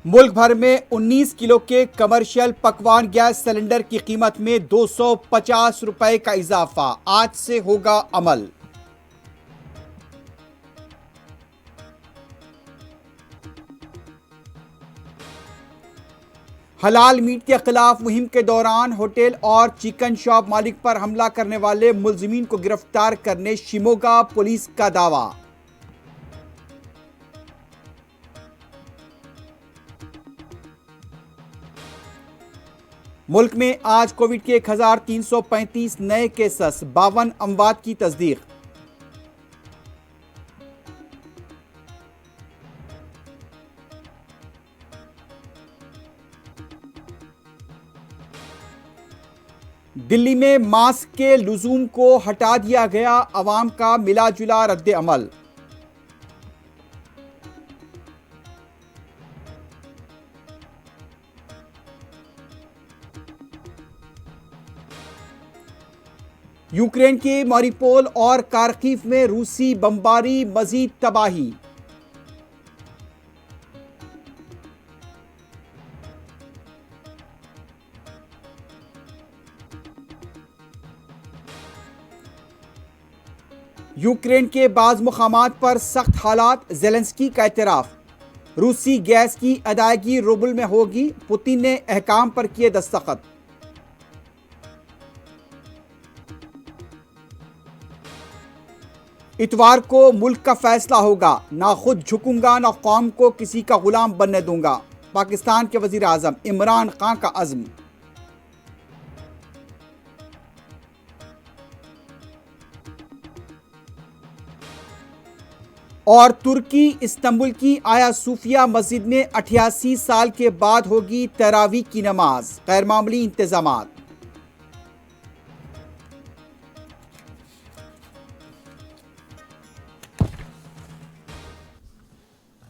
मुल्क भर में 19 किलो के कमर्शियल पकवान गैस सिलेंडर की कीमत में 250 रुपए का इजाफा आज से होगा अमल। हलाल मीट के खिलाफ मुहिम के दौरान होटल और चिकन शॉप मालिक पर हमला करने वाले मुलजिमीन को गिरफ्तार करने शिमोगा पुलिस का दावा। मुल्क में आज कोविड के 1335 नए केसेस, 52 अमवात की तस्दीक। दिल्ली में मास्क के लुजूम को हटा दिया गया, अवाम का मिला जुला रद्द अमल। यूक्रेन के मारिपोल और कारकीव में रूसी बमबारी, मजीद तबाही। यूक्रेन के बाज़ मुकामात पर सख्त हालात, ज़ेलेंस्की का एतराफ़। रूसी गैस की अदायगी रूबल में होगी, पुतिन ने अहकाम पर किए दस्तखत। इतवार को मुल्क का फैसला होगा, ना खुद झुकूंगा ना कौम को किसी का गुलाम बनने दूंगा, पाकिस्तान के वजीर आजम इमरान खान का अज़्म। और तुर्की इस्तांबुल की आया सूफिया मस्जिद में 88 साल के बाद होगी तरावी की नमाज, गैर मामूली इंतजामात।